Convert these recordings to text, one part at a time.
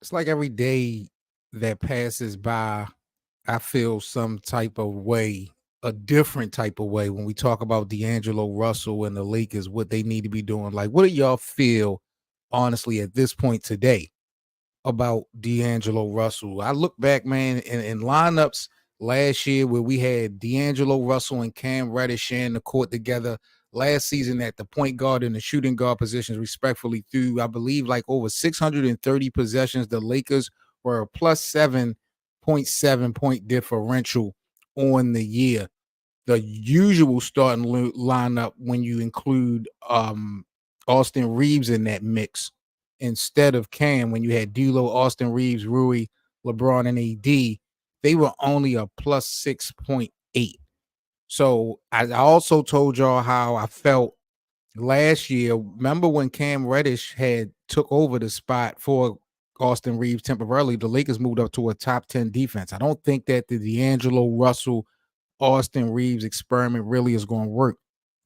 It's like every day that passes by, I feel some type of way, a different type of way when we talk about D'Angelo Russell and the Lakers, what they need to be doing. Like, what do y'all feel, honestly, at this point today about D'Angelo Russell? I look back, man, in lineups last year where we had D'Angelo Russell and Cam Reddish sharing the court together last season at the point guard and the shooting guard positions, respectfully, through, I believe, like over 630 possessions. The Lakers were a plus 7.7 point differential on the year. The usual starting lineup, when you include Austin Reeves in that mix instead of Cam, when you had D'Lo, Austin Reeves, Rui, LeBron, and AD, they were only a plus 6.8. So I also told y'all how I felt last year. Remember when Cam Reddish had took over the spot for Austin Reeves temporarily? The Lakers moved up to a top 10 defense. I don't think that the D'Angelo Russell Austin Reeves experiment really is going to work.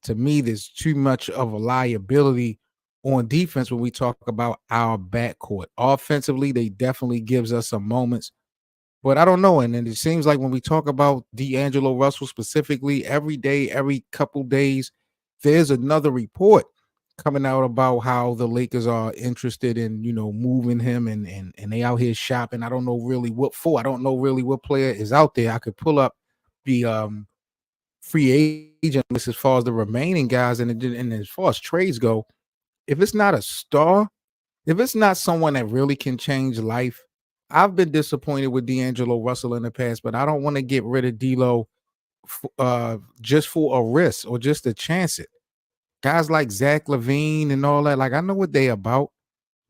To me, there's too much of a liability on defense when we talk about our backcourt. Offensively, they definitely gives us some moments, but I don't know. And then it seems like when we talk about D'Angelo Russell specifically, every day, every couple days, there's another report coming out about how the Lakers are interested in, moving him and they out here shopping. I don't know really what for. I don't know really what player is out there. I could pull up the free agent list as far as the remaining guys, and as far as trades go. If it's not a star, if it's not someone that really can change life, I've been disappointed with D'Angelo Russell in the past, but I don't want to get rid of D'Lo just for a risk or just to chance it. Guys like Zach LaVine and all that, like I know what they about.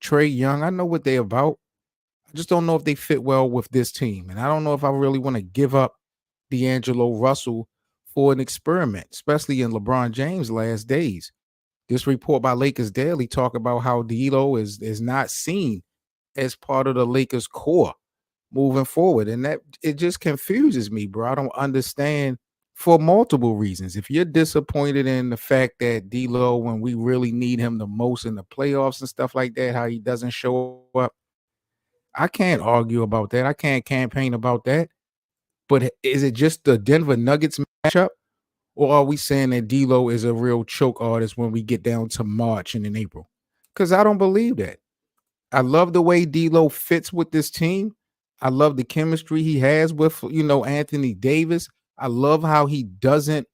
Trey Young, I know what they about. I just don't know if they fit well with this team, and I don't know if I really want to give up D'Angelo Russell for an experiment, especially in LeBron James' last days. This report by Lakers Daily talk about how D'Lo is not seen as part of the Lakers core moving forward, and that it just confuses me, bro. I don't understand for multiple reasons. If you're disappointed in the fact that D'Lo, when we really need him the most in the playoffs and stuff like that, how he doesn't show up, I can't argue about that. I can't campaign about that. But is it just the Denver Nuggets matchup? Or are we saying that D'Lo is a real choke artist when we get down to March and in April? Because I don't believe that. I love the way D'Lo fits with this team. I love the chemistry he has with, Anthony Davis. I love how he doesn't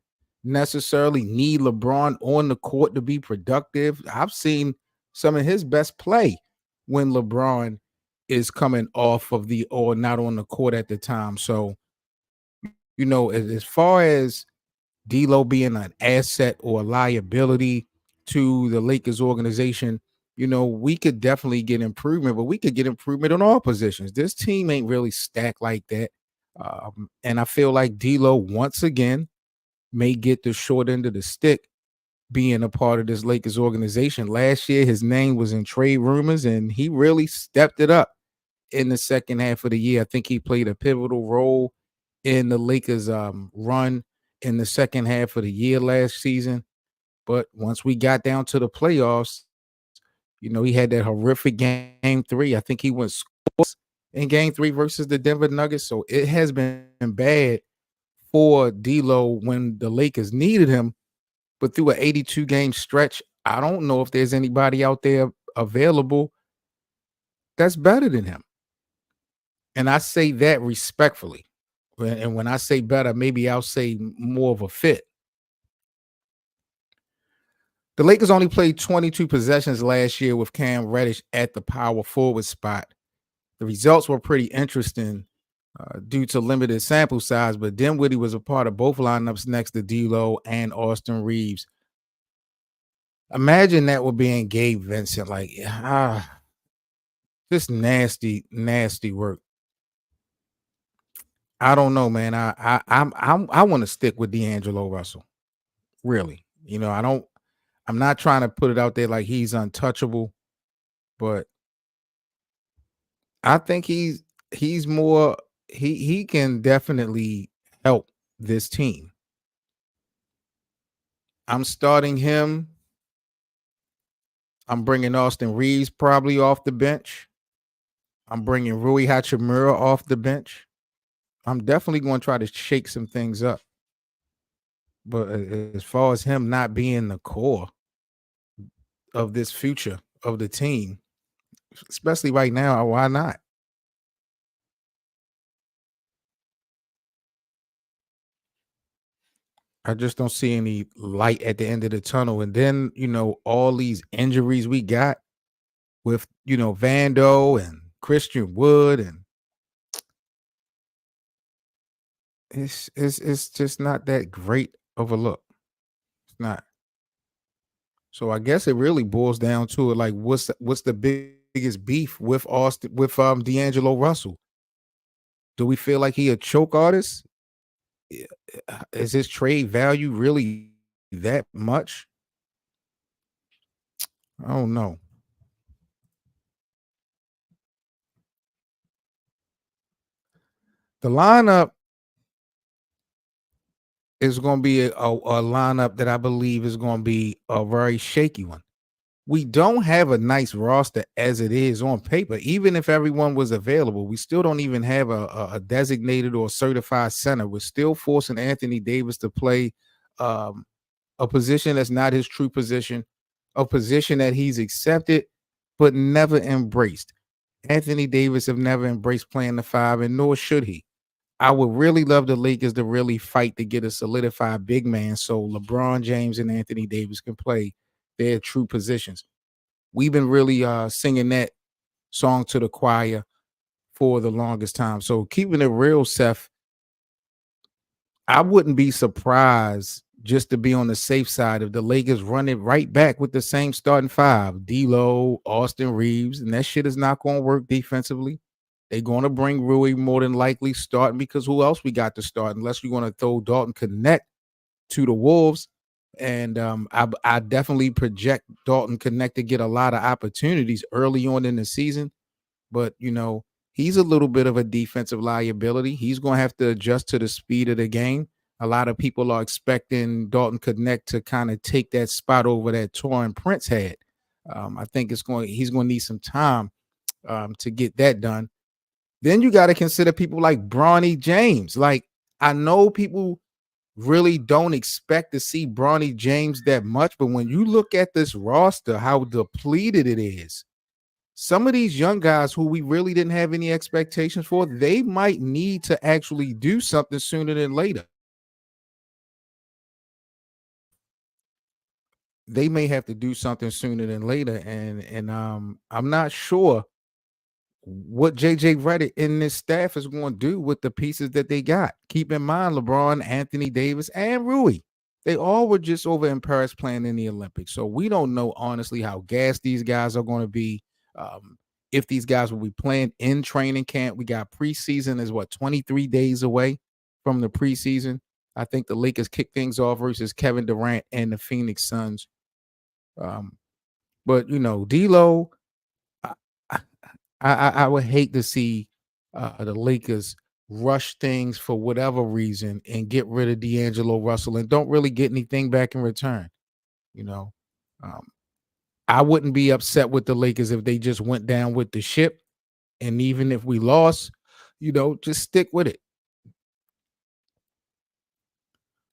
necessarily need LeBron on the court to be productive. I've seen some of his best play when LeBron is coming off of the or not on the court at the time. So, as far as D'Lo being an asset or a liability to the Lakers organization, we could definitely get improvement, but we could get improvement on all positions. This team ain't really stacked like that. And I feel like D'Lo once again may get the short end of the stick being a part of this Lakers organization. Last year, his name was in trade rumors, and he really stepped it up in the second half of the year. I think he played a pivotal role in the Lakers run in the second half of the year last season. But once we got down to the playoffs, he had that horrific game 3. I think he went scoreless in game 3 versus the Denver Nuggets. So it has been bad for D'Lo when the Lakers needed him. But through an 82 game stretch, I don't know if there's anybody out there available that's better than him. And I say that respectfully. And when I say better, maybe I'll say more of a fit. The Lakers only played 22 possessions last year with Cam Reddish at the power forward spot. The results were pretty interesting due to limited sample size, but Dinwiddie was a part of both lineups next to D'Lo and Austin Reeves. Imagine that would be in Gabe Vincent, just nasty, nasty work. I don't know, man. I want to stick with D'Angelo Russell. Really, I'm not trying to put it out there like he's untouchable, but I think he's more he can definitely help this team. I'm starting him. I'm bringing Austin Reeves probably off the bench. I'm bringing Rui Hachimura off the bench. I'm definitely going to try to shake some things up. But as far as him not being the core of this future of the team, especially right now, why not? I just don't see any light at the end of the tunnel. And then, all these injuries we got with, Vando and Christian Wood, and it's just not that great of a look. It's not. So I guess it really boils down to it. Like, what's the biggest beef with Austin with D'Angelo Russell? Do we feel like he a choke artist? Yeah, is his trade value really that much? I don't know. The lineup is going to be a lineup that I believe is going to be a very shaky one. We don't have a nice roster as it is on paper. Even if everyone was available, we still don't even have a designated or certified center. We're still forcing Anthony Davis to play um, a position that's not his true position, a position that he's accepted but never embraced. Anthony Davis have never embraced playing the five, and nor should he. I would really love the Lakers to really fight to get a solidified big man so LeBron James and Anthony Davis can play their true positions. We've been really singing that song to the choir for the longest time. So keeping it real, Seth, I wouldn't be surprised just to be on the safe side if the Lakers run it right back with the same starting five: D'Lo, Austin Reeves, and that shit is not going to work defensively. They're going to bring Rui more than likely starting because who else we got to start unless we're going to throw Dalton Connect to the Wolves. And I definitely project Dalton Connect to get a lot of opportunities early on in the season. But, he's a little bit of a defensive liability. He's going to have to adjust to the speed of the game. A lot of people are expecting Dalton Connect to kind of take that spot over that Torrin Prince had. I think he's going to need some time to get that done. Then you got to consider people like Bronny James. Like, I know people really don't expect to see Bronny James that much, but when you look at this roster, how depleted it is, some of these young guys who we really didn't have any expectations for, they might need to actually do something sooner than later. They may have to do something sooner than later, and I'm not sure what JJ Redick and this staff is going to do with the pieces that they got. Keep in mind, LeBron, Anthony Davis, and Rui. They all were just over in Paris playing in the Olympics. So we don't know honestly how gassed these guys are going to be. If these guys will be playing in training camp. We got preseason is 23 days away from the preseason. I think the Lakers kick things off versus Kevin Durant and the Phoenix Suns. But D'Lo, I, I would hate to see the Lakers rush things for whatever reason and get rid of D'Angelo Russell and don't really get anything back in return. You know, um, I wouldn't be upset with the Lakers if they just went down with the ship. And even if we lost, just stick with it.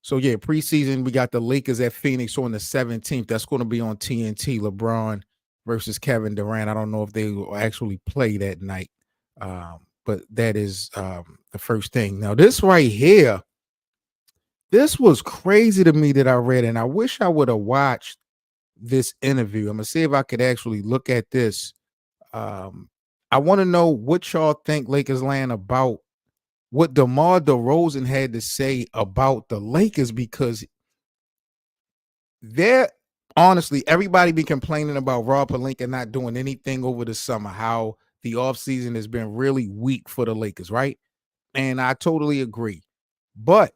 So yeah, preseason, we got the Lakers at Phoenix on the 17th. That's going to be on TNT. LeBron versus Kevin Durant. I don't know if they will actually play that night. But that is the first thing. Now, this right here, this was crazy to me that I read, and I wish I would have watched this interview. I'm gonna see if I could actually look at this. I want to know what y'all think Lakers land about what DeMar DeRozan had to say about the Lakers because they're honestly everybody be complaining about Rob Pelinka not doing anything over the summer, how the offseason has been really weak for the Lakers, right? And I totally agree. But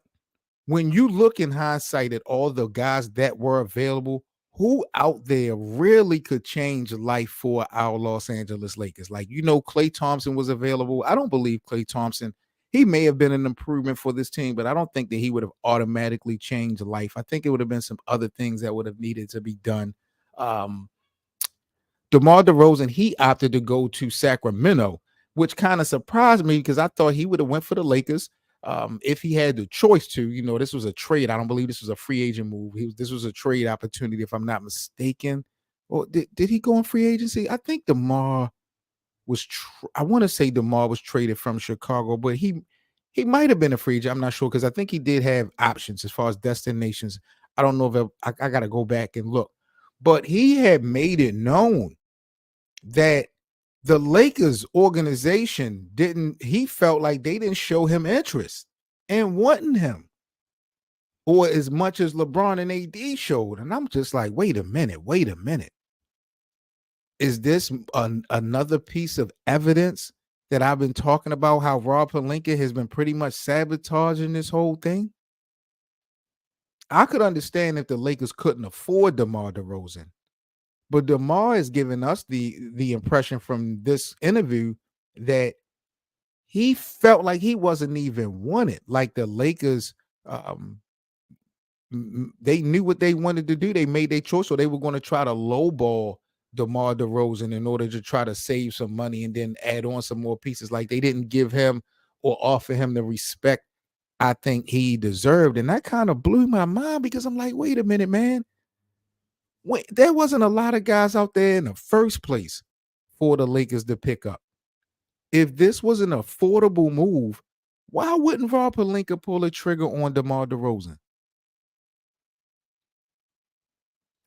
when you look in hindsight at all the guys that were available, who out there really could change life for our Los Angeles Lakers? Like, Klay Thompson was available. I don't believe Klay Thompson, he may have been an improvement for this team, but I don't think that he would have automatically changed life. I think it would have been some other things that would have needed to be done. DeMar DeRozan, he opted to go to Sacramento, which kind of surprised me because I thought he would have went for the Lakers if he had the choice to. This was a trade. I don't believe this was a free agent move. This was a trade opportunity, if I'm not mistaken. Or did he go on free agency? I think DeMar I want to say DeMar was traded from Chicago, but he might have been a free agent. I'm not sure because I think he did have options as far as destinations. I don't know if I got to go back and look, but he had made it known that the Lakers organization didn't. He felt like they didn't show him interest in wanting him, or as much as LeBron and AD showed. And I'm just like, wait a minute, wait a minute. Is this another piece of evidence that I've been talking about, how Rob Pelinka has been pretty much sabotaging this whole thing? I could understand if the Lakers couldn't afford DeMar DeRozan, but DeMar is giving us the impression from this interview that he felt like he wasn't even wanted. Like the Lakers, they knew what they wanted to do. They made their choice, so they were going to try to lowball DeMar DeRozan in order to try to save some money and then add on some more pieces. Like they didn't give him or offer him the respect I think he deserved. And that kind of blew my mind because I'm like, wait a minute, man. Wait, there wasn't a lot of guys out there in the first place for the Lakers to pick up. If this was an affordable move, why wouldn't Rob Pelinka pull a trigger on DeMar DeRozan?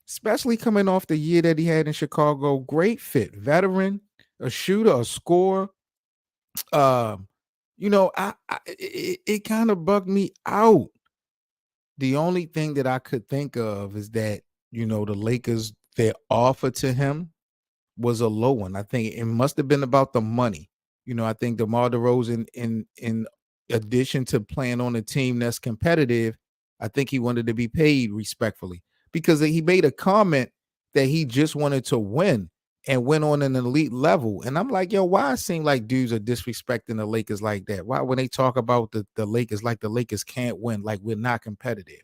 Especially coming off the year that he had in Chicago. Great fit, veteran, a shooter, a scorer. Um, it kind of bugged me out. The only thing that I could think of is that the Lakers, their offer to him was a low one. I think it must have been about the money. I think DeMar DeRozan, in addition to playing on a team that's competitive, I think he wanted to be paid respectfully because he made a comment that he just wanted to win and went on an elite level. And I'm like, yo, why it seem like dudes are disrespecting the Lakers like that? Why when they talk about the Lakers, like the Lakers can't win, like we're not competitive?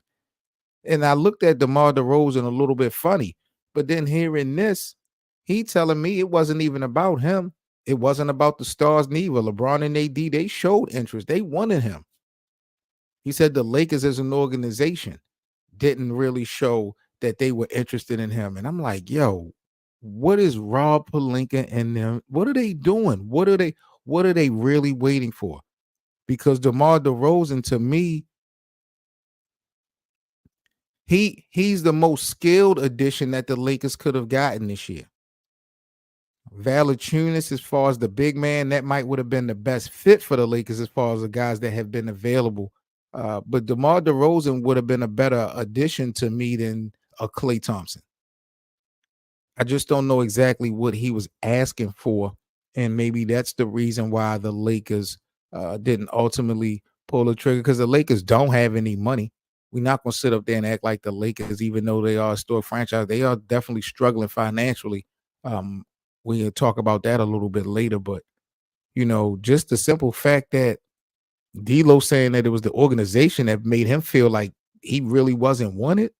And I looked at DeMar DeRozan a little bit funny, but then hearing this, he telling me it wasn't even about him. It wasn't about the stars neither. LeBron and AD, they showed interest. They wanted him. He said the Lakers as an organization didn't really show that they were interested in him. And I'm like, yo, what is Rob Pelinka and them? What are they doing? What are they really waiting for? Because DeMar DeRozan, to me, he's the most skilled addition that the Lakers could have gotten this year. Valanciunas, as far as the big man, that might would have been the best fit for the Lakers as far as the guys that have been available. But DeMar DeRozan would have been a better addition to me than a Klay Thompson. I just don't know exactly what he was asking for, and maybe that's the reason why the Lakers didn't ultimately pull the trigger because the Lakers don't have any money. We're not going to sit up there and act like the Lakers, even though they are a store franchise, they are definitely struggling financially. Um, we'll talk about that a little bit later, but just the simple fact that D'Lo saying that it was the organization that made him feel like he really wasn't wanted.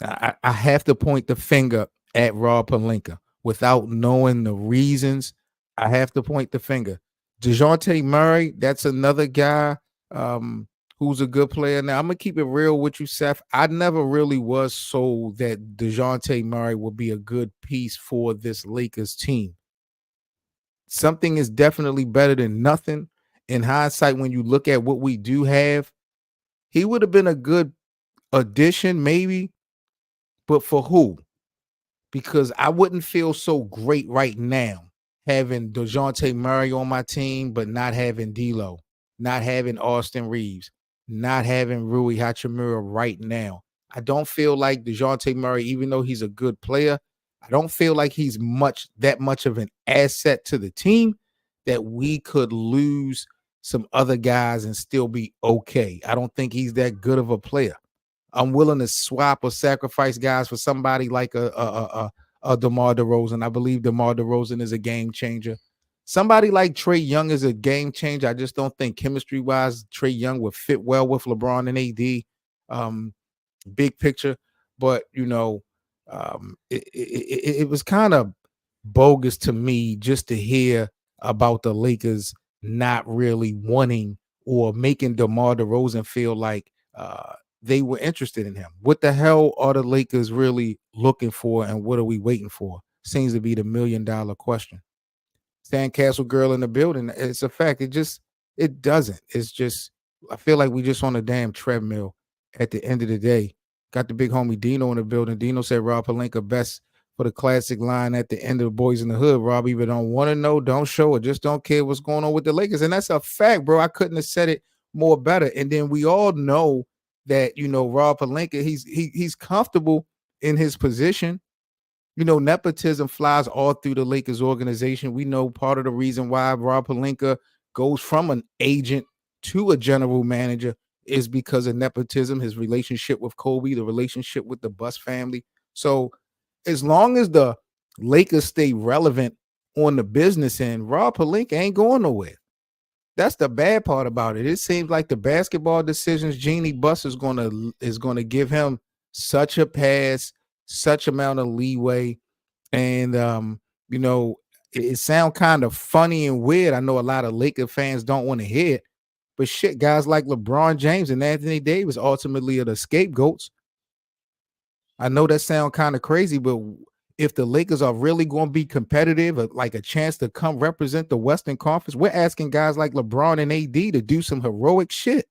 I have to point the finger at Rob Pelinka without knowing the reasons. I have to point the finger. DeJounte Murray, that's another guy who's a good player. Now, I'm going to keep it real with you, Seth. I never really was sold that DeJounte Murray would be a good piece for this Lakers team. Something is definitely better than nothing. In hindsight, when you look at what we do have, he would have been a good addition, maybe. But for who? Because I wouldn't feel so great right now having DeJounte Murray on my team, but not having D'Lo, not having Austin Reeves, not having Rui Hachimura right now. I don't feel like DeJounte Murray, even though he's a good player, I don't feel like he's that much of an asset to the team that we could lose some other guys and still be okay. I don't think he's that good of a player. I'm willing to swap or sacrifice guys for somebody like a DeMar DeRozan. I believe DeMar DeRozan is a game changer. Somebody like Trae Young is a game changer. I just don't think chemistry-wise Trae Young would fit well with LeBron and AD. Big picture, but it was kind of bogus to me just to hear about the Lakers not really wanting or making DeMar DeRozan feel like they were interested in him. What the hell are the Lakers really looking for, and what are we waiting for? Seems to be the $1 million question. Sandcastle girl in the building. It's a fact. It doesn't. It's just I feel like we just on a damn treadmill at the end of the day. Got the big homie Dino in the building. Dino said Rob Pelinka best for the classic line at the end of the Boys in the Hood. Rob either don't want to know, don't show, or just don't care what's going on with the Lakers. And that's a fact, bro. I couldn't have said it more better. And then we all know that, Rob Pelinka, he's comfortable in his position. Nepotism flies all through the Lakers organization. We know part of the reason why Rob Pelinka goes from an agent to a general manager is because of nepotism, his relationship with Kobe, the relationship with the Buss family. So as long as the Lakers stay relevant on the business end, Rob Pelinka ain't going nowhere. That's the bad part about it. It seems like the basketball decisions, Jeannie Buss is gonna give him such a pass, such amount of leeway, and it sounds kind of funny and weird. I know a lot of Laker fans don't want to hear it, but shit, guys like LeBron James and Anthony Davis ultimately are the scapegoats. I know that sounds kind of crazy, but if the Lakers are really going to be competitive, like a chance to come represent the Western Conference, we're asking guys like LeBron and AD to do some heroic shit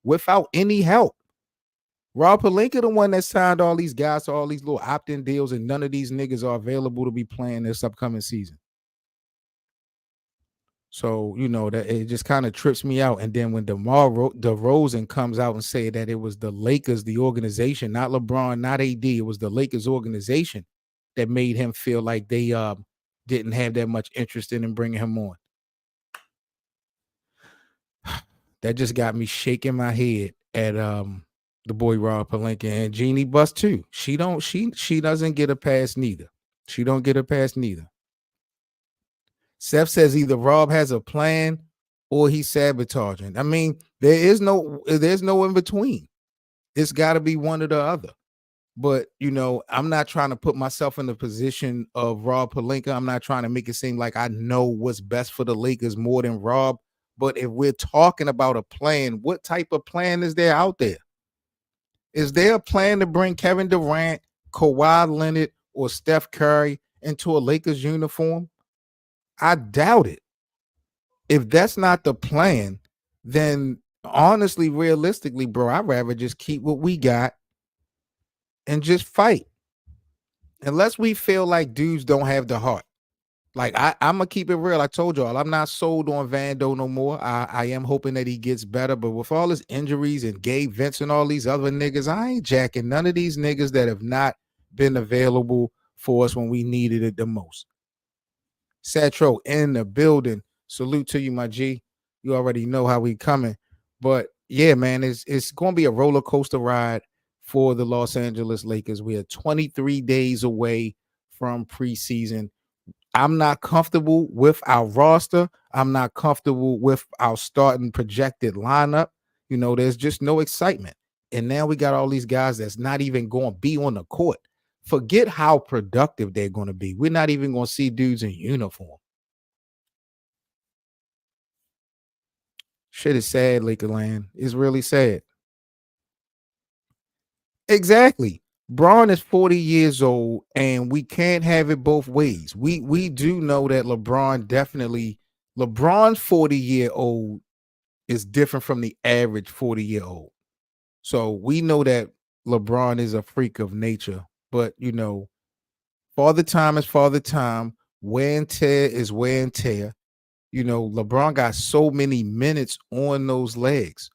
without any help. Rob Pelinka, the one that signed all these guys to all these little opt-in deals, and none of these niggas are available to be playing this upcoming season. So, that it just kind of trips me out. And then when DeMar DeRozan comes out and say that it was the Lakers, the organization, not LeBron, not AD, it was the Lakers organization that made him feel like they didn't have that much interest in him bringing him on. That just got me shaking my head at the boy Rob Pelinka and Jeannie Buss too. She doesn't get a pass neither. She don't get a pass neither. Seth says either Rob has a plan or he's sabotaging. I mean, there's no in between. It's got to be one or the other. But I'm not trying to put myself in the position of Rob Pelinka. I'm not trying to make it seem like I know what's best for the Lakers more than Rob. But if we're talking about a plan, what type of plan is there out there? Is there a plan to bring Kevin Durant, Kawhi Leonard, or Steph Curry into a Lakers uniform? I doubt it. If that's not the plan, then honestly, realistically, bro, I'd rather just keep what we got and just fight. Unless we feel like dudes don't have the heart. Like I'm gonna keep it real. I told y'all I'm not sold on Vando no more. I am hoping that he gets better, but with all his injuries and Gabe Vince and all these other niggas, I ain't jacking none of these niggas that have not been available for us when we needed it the most. Satro in the building. Salute to you, my G. You already know how we coming. But yeah, man, it's gonna be a roller coaster ride for the Los Angeles Lakers. We are 23 days away from preseason. I'm not comfortable with our roster. I'm not comfortable with our starting projected lineup. There's just no excitement. And now we got all these guys that's not even going to be on the court. Forget how productive they're going to be. We're not even going to see dudes in uniform. Shit is sad, Lakerland. It's really sad. Exactly. Braun is 40 years old, and we can't have it both ways. We do know that LeBron's 40-year-old is different from the average 40-year-old. So we know that LeBron is a freak of nature, but father time is father time. Wear and tear is wear and tear. LeBron got so many minutes on those legs.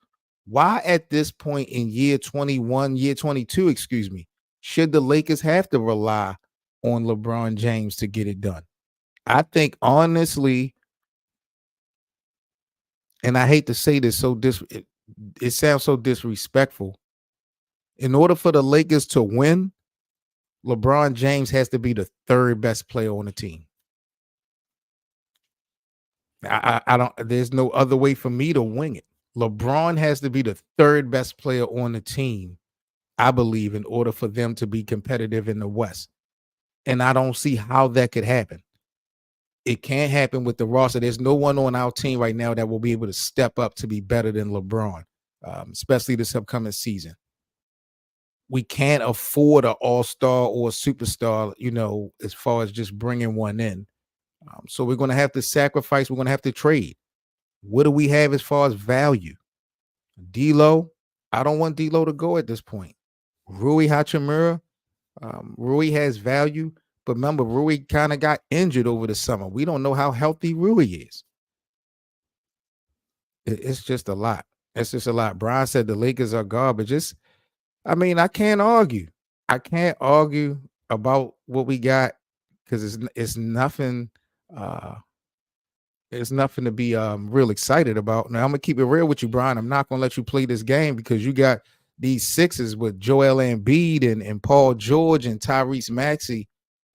Why at this point in year 22, should the Lakers have to rely on LeBron James to get it done? I think honestly, and I hate to say this, it sounds so disrespectful. In order for the Lakers to win, LeBron James has to be the third best player on the team. I don't. There's no other way for me to wing it. LeBron has to be the third best player on the team, I believe, in order for them to be competitive in the West. And I don't see how that could happen. It can't happen with the roster. There's no one on our team right now that will be able to step up to be better than LeBron, especially this upcoming season. We can't afford an all-star or a superstar, as far as just bringing one in. So we're going to have to sacrifice. We're going to have to trade. What do we have as far as value? D'Lo, I don't want D'Lo to go at this point. Rui Hachimura, Rui has value, but remember, Rui kind of got injured over the summer. We don't know how healthy Rui is. It's just a lot. It's just a lot. Brian said the Lakers are garbage. I can't argue. I can't argue about what we got because it's nothing. It's nothing to be real excited about. Now I'm gonna keep it real with you, Brian. I'm not gonna let you play this game because you got these sixes with Joel Embiid and Paul George and Tyrese Maxey.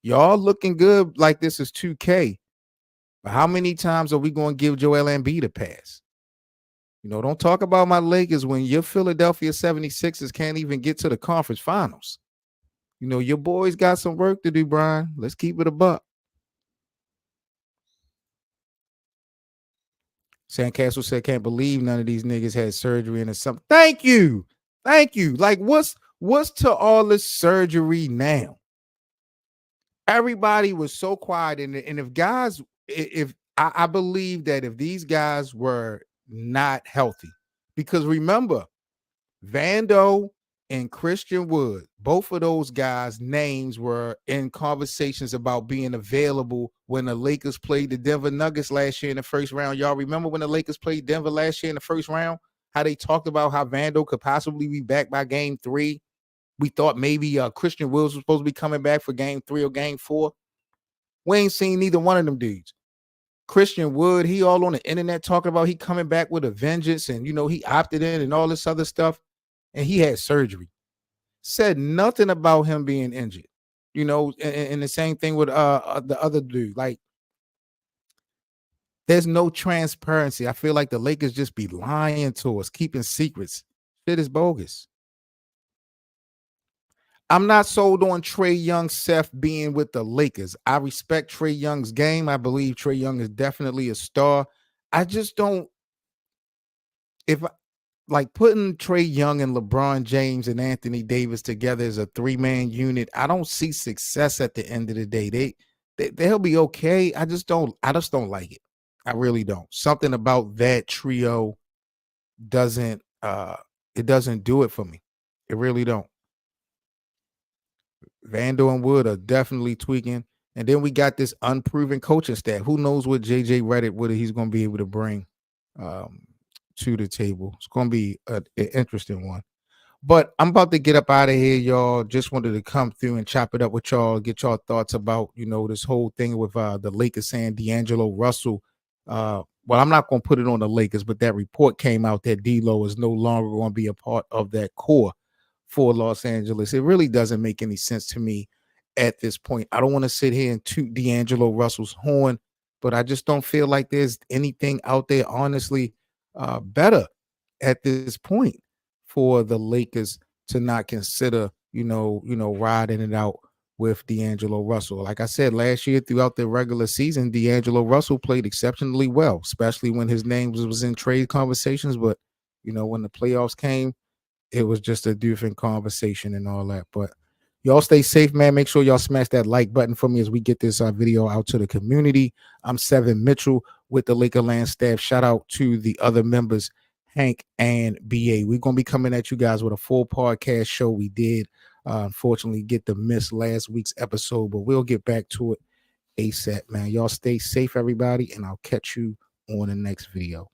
Y'all looking good like this is 2K. But how many times are we gonna give Joel Embiid a pass? Don't talk about my Lakers when your Philadelphia 76ers can't even get to the conference finals. Your boys got some work to do, Brian. Let's keep it a buck. Sandcastle said, can't believe none of these niggas had surgery and something. Thank you. Thank you. Like, what's to all this surgery now? Everybody was so quiet. And if I believe that if these guys were not healthy, because remember, Vando and Christian Wood, both of those guys' names were in conversations about being available when the Lakers played the Denver Nuggets last year in the first round. Y'all remember when the Lakers played Denver last year in the first round? How they talked about how Vando could possibly be back by game 3. We thought maybe Christian Wood was supposed to be coming back for game 3 or game 4. We ain't seen neither one of them dudes. Christian Wood, he all on the internet talking about he coming back with a vengeance and, he opted in and all this other stuff. And he had surgery. Said nothing about him being injured. And the same thing with the other dude. Like, there's no transparency. I feel like the Lakers just be lying to us, keeping secrets. Shit is bogus. I'm not sold on Trae Young, Seth, being with the Lakers. I respect Trae Young's game. I believe Trae Young is definitely a star. I just don't. Like putting Trae Young and LeBron James and Anthony Davis together as a 3-man unit, I don't see success at the end of the day. They'll be okay. I just don't like it. I really don't. Something about that trio doesn't do it for me. It really don't. Vando and Wood are definitely tweaking. And then we got this unproven coaching staff. Who knows what JJ Redick, what he's going to be able to bring to the table. It's going to be an interesting one. But I'm about to get up out of here, y'all. Just wanted to come through and chop it up with y'all, get y'all thoughts about, this whole thing with the Lakers saying D'Angelo Russell. Well, I'm not going to put it on the Lakers, but that report came out that D'Lo is no longer going to be a part of that core for Los Angeles. It really doesn't make any sense to me at this point. I don't want to sit here and toot D'Angelo Russell's horn, but I just don't feel like there's anything out there, honestly, better at this point for the Lakers to not consider, riding it out with D'Angelo Russell. Like I said, last year throughout the regular season, D'Angelo Russell played exceptionally well, especially when his name was in trade conversations. But, when the playoffs came, it was just a different conversation and all that. But y'all stay safe, man. Make sure y'all smash that like button for me as we get this video out to the community. I'm Seven Mitchell with the Lakerland staff. Shout out to the other members, Hank and BA. We're going to be coming at you guys with a full podcast show. We did, unfortunately, get to miss last week's episode, but we'll get back to it ASAP, man. Y'all stay safe, everybody, and I'll catch you on the next video.